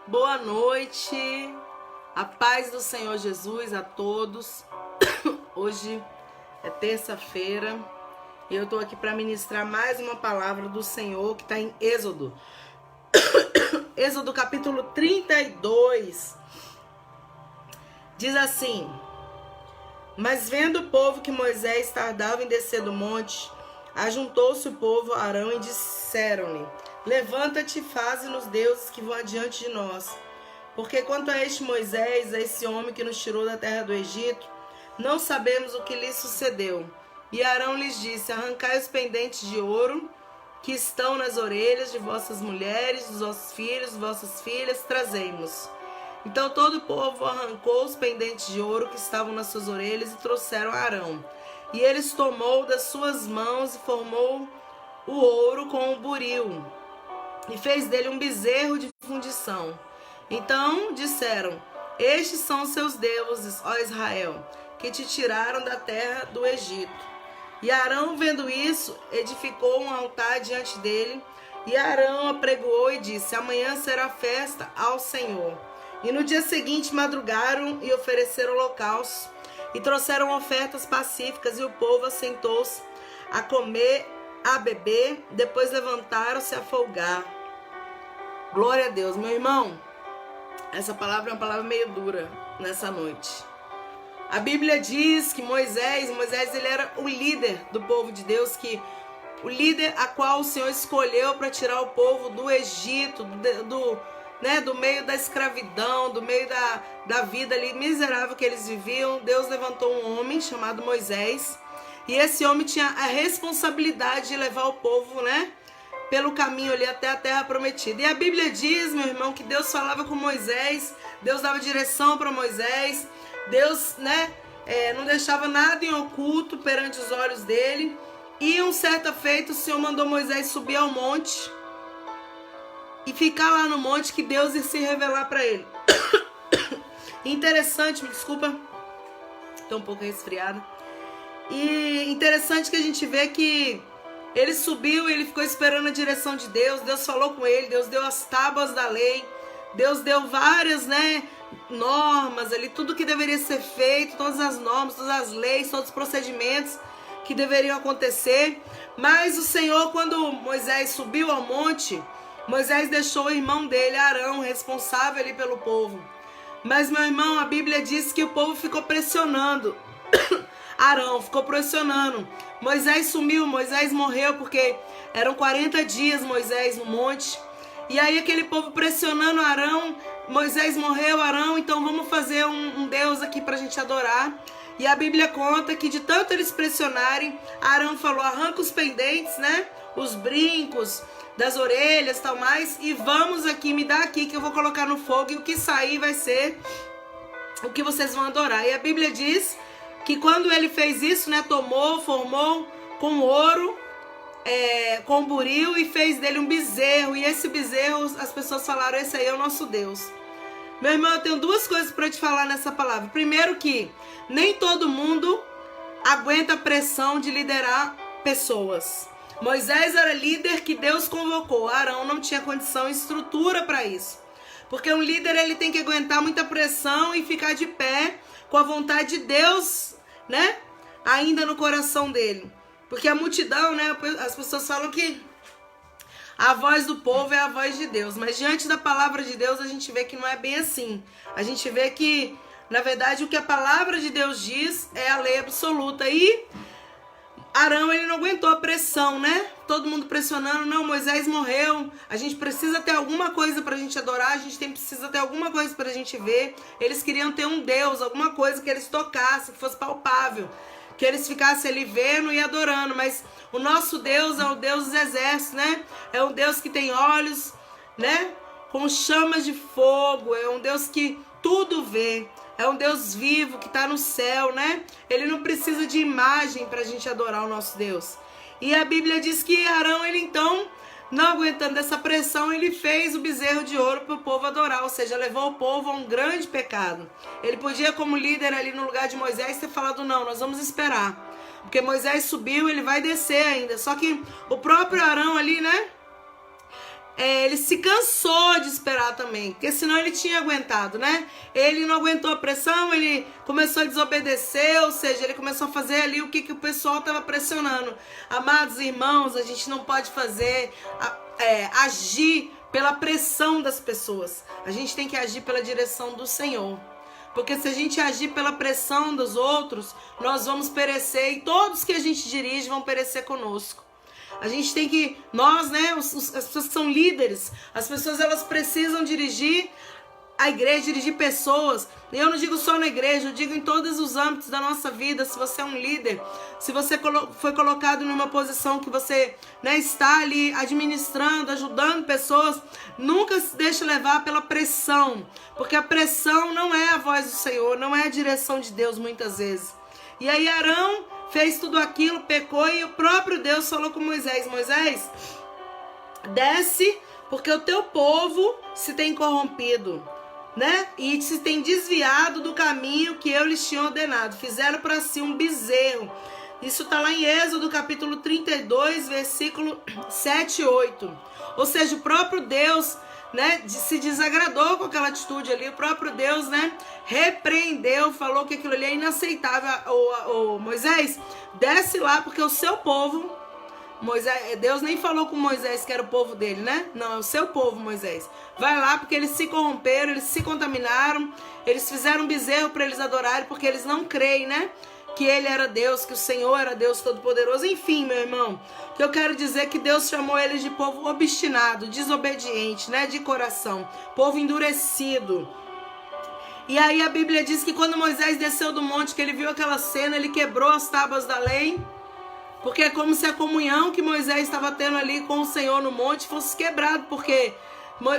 Boa noite, a paz do Senhor Jesus a todos. Hoje é terça-feira e eu tô aqui para ministrar mais uma palavra do Senhor que está em Êxodo. Êxodo capítulo 32. Diz assim: Mas vendo o povo que Moisés tardava em descer do monte, ajuntou-se o povo a Arão e disseram-lhe: Levanta-te e faze-nos deuses que vão adiante de nós. Porque quanto a este Moisés, a esse homem que nos tirou da terra do Egito, não sabemos o que lhe sucedeu. E Arão lhes disse: Arrancai os pendentes de ouro que estão nas orelhas de vossas mulheres, dos vossos filhos, vossas filhas, trazei-mos. Então todo o povo arrancou os pendentes de ouro que estavam nas suas orelhas e trouxeram a Arão. E eles tomou das suas mãos e formou o ouro com o buril, e fez dele um bezerro de fundição. Então disseram: Estes são os seus deuses, ó Israel, que te tiraram da terra do Egito. E Arão, vendo isso, edificou um altar diante dele, e Arão apregoou e disse: Amanhã será festa ao Senhor. E no dia seguinte madrugaram e ofereceram holocaustos, e trouxeram ofertas pacíficas, e o povo assentou-se a comer, a beber, depois levantaram-se a folgar. Glória a Deus. Meu irmão, essa palavra é uma palavra meio dura nessa noite. A Bíblia diz que Moisés ele era o líder do povo de Deus, o líder a qual o Senhor escolheu para tirar o povo do Egito, do meio da escravidão, do meio da vida ali miserável que eles viviam. Deus levantou um homem chamado Moisés, e esse homem tinha a responsabilidade de levar o povo, pelo caminho ali até a terra prometida. E a Bíblia diz, meu irmão, que Deus falava com Moisés, Deus dava direção para Moisés, Deus, não deixava nada em oculto perante os olhos dele. E um certa feita, o Senhor mandou Moisés subir ao monte e ficar lá no monte, que Deus ia se revelar para ele. Interessante, me desculpa, estou um pouco resfriada. E interessante que a gente vê que ele subiu e ele ficou esperando a direção de Deus. Deus falou com ele, Deus deu as tábuas da lei, Deus deu várias, normas ali, tudo que deveria ser feito, todas as normas, todas as leis, todos os procedimentos que deveriam acontecer. Mas o Senhor, quando Moisés subiu ao monte, Moisés deixou o irmão dele, Arão, responsável ali pelo povo. Mas, meu irmão, a Bíblia diz que o povo ficou pressionando. Arão ficou pressionando. Moisés sumiu, Moisés morreu, porque eram 40 dias Moisés no monte. E aí aquele povo pressionando Arão. Moisés morreu, Arão, então vamos fazer um Deus aqui pra gente adorar. E a Bíblia conta que de tanto eles pressionarem, Arão falou: arranca os pendentes, os brincos das orelhas e tal mais, e vamos aqui, me dá aqui que eu vou colocar no fogo, e o que sair vai ser o que vocês vão adorar. E a Bíblia diz que quando ele fez isso, tomou, formou com ouro, com buril, e fez dele um bezerro. E esse bezerro, as pessoas falaram: esse aí é o nosso Deus. Meu irmão, eu tenho duas coisas para te falar nessa palavra. Primeiro, que nem todo mundo aguenta a pressão de liderar pessoas. Moisés era líder que Deus convocou. Arão não tinha condição e estrutura para isso. Porque um líder, ele tem que aguentar muita pressão e ficar de pé com a vontade de Deus, ainda no coração dele. Porque a multidão, as pessoas falam que a voz do povo é a voz de Deus. Mas diante da palavra de Deus, a gente vê que não é bem assim. A gente vê que, na verdade, o que a palavra de Deus diz é a lei absoluta. E Arão, ele não aguentou a pressão, Todo mundo pressionando: não, Moisés morreu, a gente precisa ter alguma coisa pra gente adorar, a gente precisa ter alguma coisa pra gente ver. Eles queriam ter um Deus, alguma coisa que eles tocassem, que fosse palpável, que eles ficassem ali vendo e adorando. Mas o nosso Deus é o Deus dos exércitos, É um Deus que tem olhos, com chamas de fogo, é um Deus que tudo vê. É um Deus vivo que está no céu, Ele não precisa de imagem para a gente adorar o nosso Deus. E a Bíblia diz que Arão, ele então, não aguentando essa pressão, ele fez o bezerro de ouro para o povo adorar. Ou seja, levou o povo a um grande pecado. Ele podia, como líder ali no lugar de Moisés, ter falado: não, nós vamos esperar. Porque Moisés subiu, ele vai descer ainda. Só que o próprio Arão ali, ele se cansou de esperar também, porque senão ele tinha aguentado, né? Ele não aguentou a pressão, ele começou a desobedecer, ou seja, ele começou a fazer ali o que o pessoal estava pressionando. Amados irmãos, a gente não pode agir pela pressão das pessoas. A gente tem que agir pela direção do Senhor. Porque se a gente agir pela pressão dos outros, nós vamos perecer e todos que a gente dirige vão perecer conosco. A gente tem que, nós, né, as pessoas que são líderes, as pessoas elas precisam dirigir a igreja, dirigir pessoas. Eu não digo só na igreja, eu digo em todos os âmbitos da nossa vida. Se você é um líder, se você foi colocado numa posição que você, né, está ali administrando, ajudando pessoas, nunca se deixe levar pela pressão, porque a pressão não é a voz do Senhor, não é a direção de Deus muitas vezes. E aí Arão fez tudo aquilo, pecou, e o próprio Deus falou com Moisés: Moisés, desce, porque o teu povo se tem corrompido, né? E se tem desviado do caminho que eu lhes tinha ordenado. Fizeram para si um bezerro. Isso está lá em Êxodo capítulo 32, versículo 7 e 8. Ou seja, o próprio Deus, né, se desagradou com aquela atitude ali. O próprio Deus, né, repreendeu, falou que aquilo ali é inaceitável. Moisés, desce lá, porque o seu povo... Deus nem falou com Moisés que era o povo dele, né? Não, é o seu povo, Moisés. Vai lá, porque eles se corromperam, eles se contaminaram, eles fizeram um bezerro para eles adorarem, porque eles não creem, né? Que ele era Deus, que o Senhor era Deus Todo-Poderoso. Enfim, meu irmão, o que eu quero dizer é que Deus chamou eles de povo obstinado, desobediente, né? De coração, povo endurecido. E aí a Bíblia diz que quando Moisés desceu do monte, que ele viu aquela cena, ele quebrou as tábuas da lei, porque é como se a comunhão que Moisés estava tendo ali com o Senhor no monte fosse quebrado, porque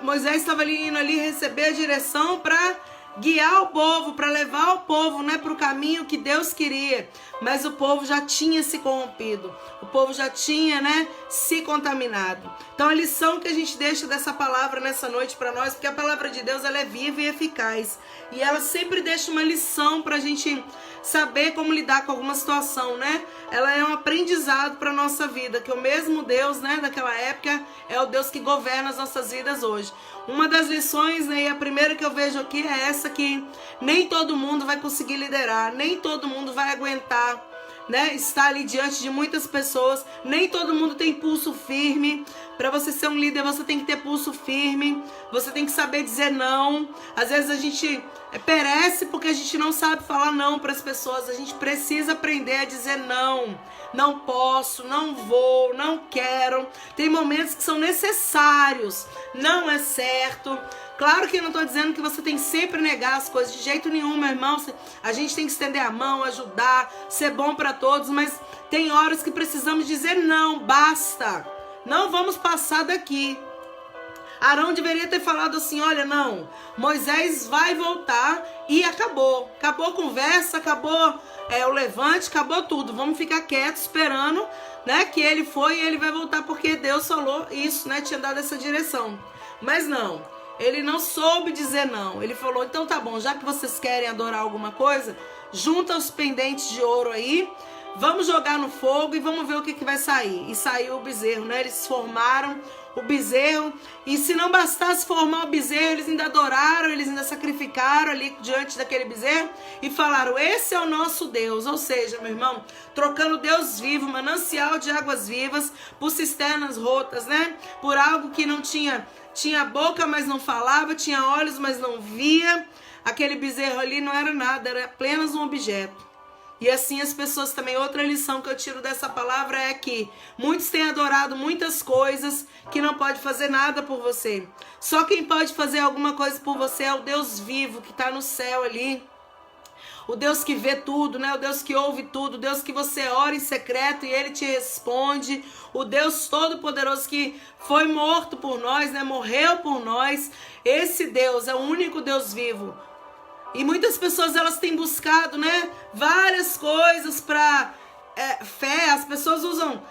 Moisés estava ali indo ali receber a direção para guiar o povo, para levar o povo, né, para o caminho que Deus queria. Mas o povo já tinha se corrompido, o povo já tinha, né, se contaminado. Então a lição que a gente deixa dessa palavra nessa noite para nós, porque a palavra de Deus ela é viva e eficaz, e ela sempre deixa uma lição para a gente saber como lidar com alguma situação, né? Ela é um aprendizado para nossa vida, que o mesmo Deus, né, daquela época é o Deus que governa as nossas vidas hoje. Uma das lições, né, e a primeira que eu vejo aqui é essa, que nem todo mundo vai conseguir liderar, nem todo mundo vai aguentar, né, estar ali diante de muitas pessoas, nem todo mundo tem pulso firme. Para você ser um líder, você tem que ter pulso firme, você tem que saber dizer não. Às vezes a gente perece porque a gente não sabe falar não para as pessoas. A gente precisa aprender a dizer não. Não posso, não vou, não quero. Tem momentos que são necessários, não é certo. Claro que eu não estou dizendo que você tem que sempre negar as coisas, de jeito nenhum, meu irmão. A gente tem que estender a mão, ajudar, ser bom para todos, mas tem horas que precisamos dizer não, basta. Não vamos passar daqui. Arão deveria ter falado assim: olha, não, Moisés vai voltar e acabou. Acabou a conversa, acabou o levante, acabou tudo. Vamos ficar quietos esperando, né, que ele foi e ele vai voltar, porque Deus falou isso, né, tinha dado essa direção. Mas não, ele não soube dizer não. Ele falou: então tá bom, já que vocês querem adorar alguma coisa, junta os pendentes de ouro aí, vamos jogar no fogo e vamos ver o que vai sair. E saiu o bezerro, né? Eles formaram o bezerro. E se não bastasse formar o bezerro, eles ainda adoraram, eles ainda sacrificaram ali diante daquele bezerro e falaram: esse é o nosso Deus. Ou seja, meu irmão, trocando Deus vivo, manancial de águas vivas, por cisternas rotas, né? Por algo que não tinha boca, mas não falava, tinha olhos, mas não via. Aquele bezerro ali não era nada, era apenas um objeto. E assim as pessoas também, outra lição que eu tiro dessa palavra é que muitos têm adorado muitas coisas que não pode fazer nada por você. Só quem pode fazer alguma coisa por você é o Deus vivo que está no céu ali. O Deus que vê tudo, né? O Deus que ouve tudo, o Deus que você ora em secreto e Ele te responde. O Deus Todo-Poderoso que foi morto por nós, né? Morreu por nós. Esse Deus é o único Deus vivo. E muitas pessoas elas têm buscado, né, várias coisas para fé. As pessoas usam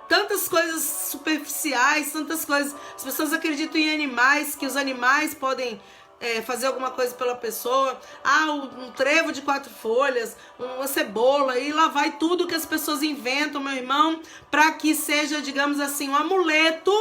tantas coisas superficiais, tantas coisas. As pessoas acreditam em animais, que os animais podem fazer alguma coisa pela pessoa. Um trevo de 4 folhas, uma cebola, e lá vai tudo que as pessoas inventam, meu irmão, para que seja, digamos assim, um amuleto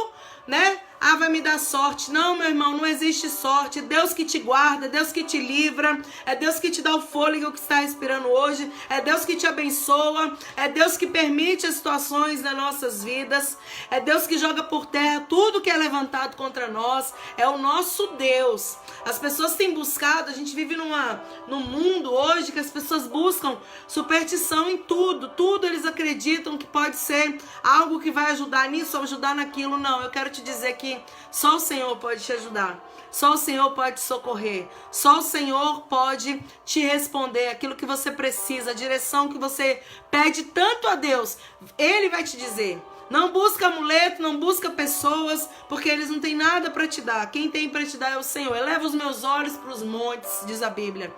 né? Ah, vai me dar sorte. Não, meu irmão, não existe sorte. É Deus que te guarda, é Deus que te livra, é Deus que te dá o fôlego que está respirando hoje, é Deus que te abençoa, é Deus que permite as situações nas nossas vidas, é Deus que joga por terra tudo que é levantado contra nós, é o nosso Deus. As pessoas têm buscado, a gente vive num mundo hoje que as pessoas buscam superstição em tudo eles acreditam que pode ser algo que vai ajudar nisso ou ajudar naquilo. Não, eu quero te dizer que só o Senhor pode te ajudar, só o Senhor pode te socorrer, só o Senhor pode te responder aquilo que você precisa, a direção que você pede tanto a Deus, Ele vai te dizer. Não busca amuleto, não busca pessoas, porque eles não têm nada para te dar. Quem tem para te dar é o Senhor. Eleva os meus olhos para os montes, diz a Bíblia.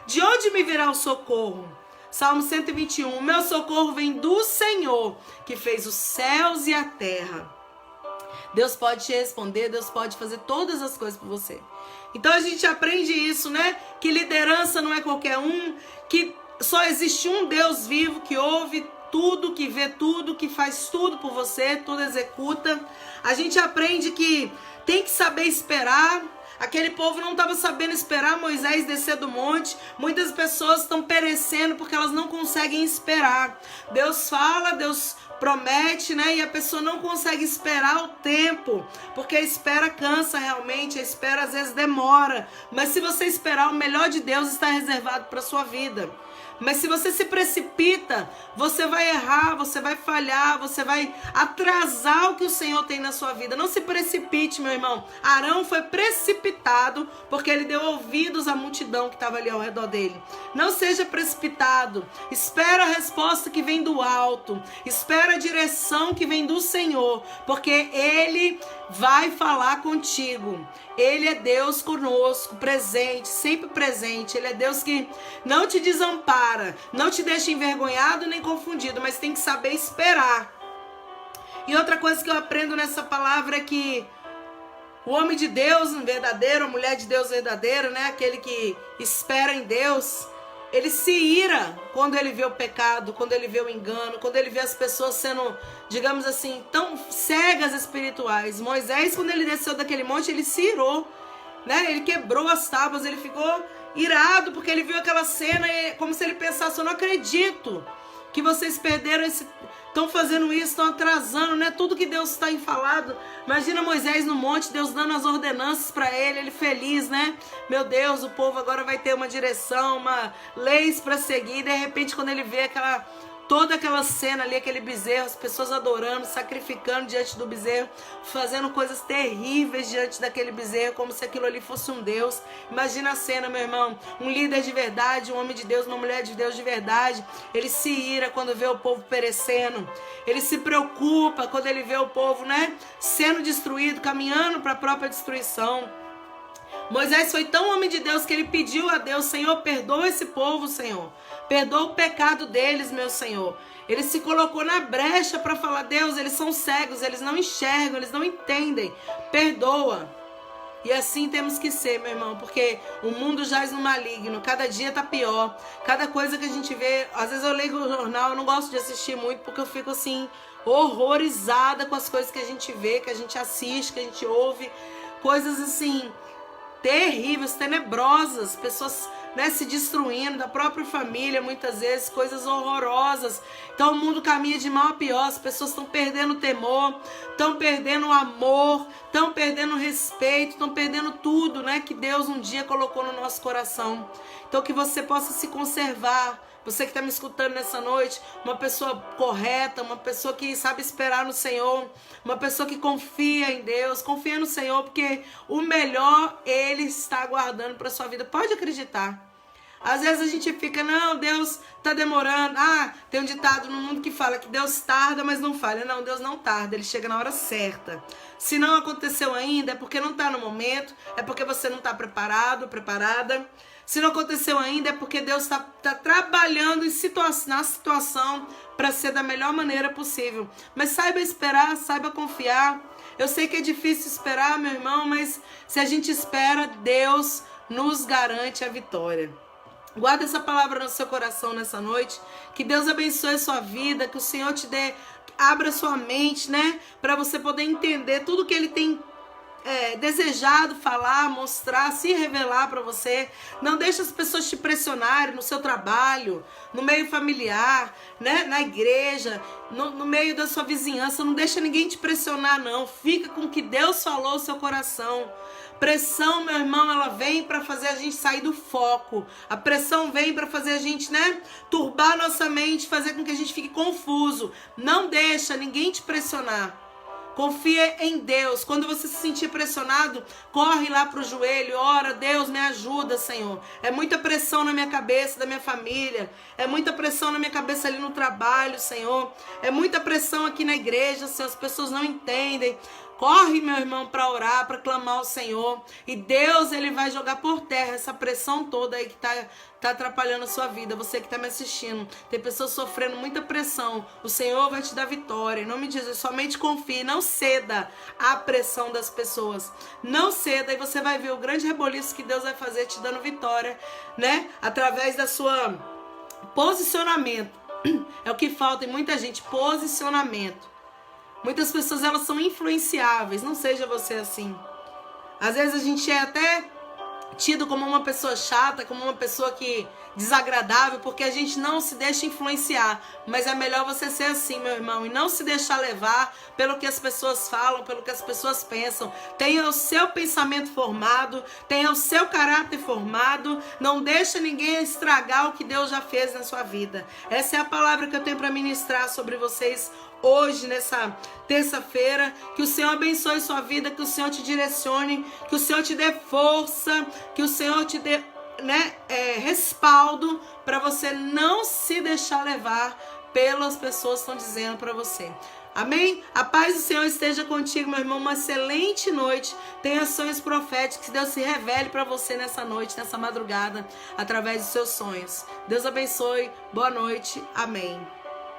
De onde me virá o socorro? Salmo 121. O meu socorro vem do Senhor, que fez os céus e a terra. Deus pode te responder, Deus pode fazer todas as coisas por você. Então a gente aprende isso, né? Que liderança não é qualquer um, que só existe um Deus vivo que ouve tudo, que vê tudo, que faz tudo por você, tudo executa. A gente aprende que tem que saber esperar. Aquele povo não estava sabendo esperar Moisés descer do monte. Muitas pessoas estão perecendo porque elas não conseguem esperar. Deus fala, Deus promete, né? E a pessoa não consegue esperar o tempo, porque a espera cansa realmente, a espera às vezes demora. Mas se você esperar, o melhor de Deus está reservado para sua vida. Mas se você se precipita, você vai errar, você vai falhar, você vai atrasar o que o Senhor tem na sua vida. Não se precipite, meu irmão. Arão foi precipitado porque ele deu ouvidos à multidão que estava ali ao redor dele. Não seja precipitado. Espera a resposta que vem do alto. Espera a direção que vem do Senhor, porque Ele vai falar contigo. Ele é Deus conosco, presente, sempre presente. Ele é Deus que não te desampara, não te deixa envergonhado nem confundido, mas tem que saber esperar. E outra coisa que eu aprendo nessa palavra é que o homem de Deus verdadeiro, a mulher de Deus verdadeira, né? Aquele que espera em Deus, ele se ira quando ele vê o pecado, quando ele vê o engano, quando ele vê as pessoas sendo, digamos assim, tão cegas espirituais. Moisés, quando ele desceu daquele monte, ele se irou, né? Ele quebrou as tábuas, ele ficou irado porque ele viu aquela cena, como se ele pensasse: eu não acredito que vocês perderam estão fazendo isso, estão atrasando, né? Tudo que Deus está em falado. Imagina Moisés no monte, Deus dando as ordenanças para ele feliz, né? Meu Deus, o povo agora vai ter uma direção, leis para seguir. E de repente, quando ele vê toda aquela cena ali, aquele bezerro, as pessoas adorando, sacrificando diante do bezerro, fazendo coisas terríveis diante daquele bezerro, como se aquilo ali fosse um Deus. Imagina a cena, meu irmão. Um líder de verdade, um homem de Deus, uma mulher de Deus de verdade, ele se ira quando vê o povo perecendo. Ele se preocupa quando ele vê o povo, né, sendo destruído, caminhando para a própria destruição. Moisés foi tão homem de Deus que ele pediu a Deus: Senhor, perdoa esse povo, Senhor. Perdoa o pecado deles, meu Senhor. Ele se colocou na brecha para falar: Deus, eles são cegos, eles não enxergam, eles não entendem. Perdoa. E assim temos que ser, meu irmão, porque o mundo jaz no maligno, cada dia tá pior. Cada coisa que a gente vê, às vezes eu leio o jornal, eu não gosto de assistir muito, porque eu fico assim, horrorizada com as coisas que a gente vê, que a gente assiste, que a gente ouve. Coisas assim, terríveis, tenebrosas, pessoas, né, se destruindo, da própria família, muitas vezes, coisas horrorosas. Então o mundo caminha de mal a pior, as pessoas estão perdendo o temor, estão perdendo o amor, estão perdendo o respeito, estão perdendo tudo, né, que Deus um dia colocou no nosso coração. Então que você possa se conservar. Você que está me escutando nessa noite, uma pessoa correta, uma pessoa que sabe esperar no Senhor, uma pessoa que confia em Deus, confia no Senhor, porque o melhor Ele está aguardando para a sua vida. Pode acreditar. Às vezes a gente fica: não, Deus está demorando. Tem um ditado no mundo que fala que Deus tarda, mas não falha. Não, Deus não tarda, Ele chega na hora certa. Se não aconteceu ainda, é porque não está no momento, é porque você não está preparado, preparada. Se não aconteceu ainda, é porque Deus está trabalhando na situação para ser da melhor maneira possível. Mas saiba esperar, saiba confiar. Eu sei que é difícil esperar, meu irmão, mas se a gente espera, Deus nos garante a vitória. Guarda essa palavra no seu coração nessa noite. Que Deus abençoe a sua vida, que o Senhor te dê, abra sua mente, né? Para você poder entender tudo que Ele tem desejado falar, mostrar, se revelar para você. Não deixe as pessoas te pressionarem no seu trabalho, no meio familiar, né? Na igreja, no meio da sua vizinhança. Não deixa ninguém te pressionar, não. Fica com o que Deus falou no seu coração. Pressão, meu irmão, ela vem para fazer a gente sair do foco. A pressão vem para fazer a gente, né, turbar nossa mente, fazer com que a gente fique confuso. Não deixa ninguém te pressionar. Confia em Deus. Quando você se sentir pressionado, corre lá pro joelho, ora, Deus, me ajuda, Senhor. É muita pressão na minha cabeça, da minha família. É muita pressão na minha cabeça ali no trabalho, Senhor. É muita pressão aqui na igreja, Senhor. As pessoas não entendem. Corre, meu irmão, para orar, para clamar ao Senhor. E Deus, Ele vai jogar por terra essa pressão toda aí que tá atrapalhando a sua vida. Você que está me assistindo. Tem pessoas sofrendo muita pressão. O Senhor vai te dar vitória. Em nome de Jesus, somente confie. Não ceda à pressão das pessoas. Não ceda e você vai ver o grande reboliço que Deus vai fazer te dando vitória, né? Através da sua posicionamento. É o que falta em muita gente. Posicionamento. Muitas pessoas, elas são influenciáveis. Não seja você assim. Às vezes a gente é até tido como uma pessoa chata, como uma pessoa que desagradável, porque a gente não se deixa influenciar. Mas é melhor você ser assim, meu irmão, e não se deixar levar pelo que as pessoas falam, pelo que as pessoas pensam. Tenha o seu pensamento formado, tenha o seu caráter formado. Não deixa ninguém estragar o que Deus já fez na sua vida. Essa é a palavra que eu tenho para ministrar sobre vocês hoje, nessa terça-feira. Que o Senhor abençoe sua vida, que o Senhor te direcione, que o Senhor te dê força, que o Senhor te dê, né, respaldo para você não se deixar levar pelas pessoas que estão dizendo para você. Amém? A paz do Senhor esteja contigo, meu irmão. Uma excelente noite. Tenha sonhos proféticos. Que Deus se revele para você nessa noite, nessa madrugada, através dos seus sonhos. Deus abençoe. Boa noite. Amém.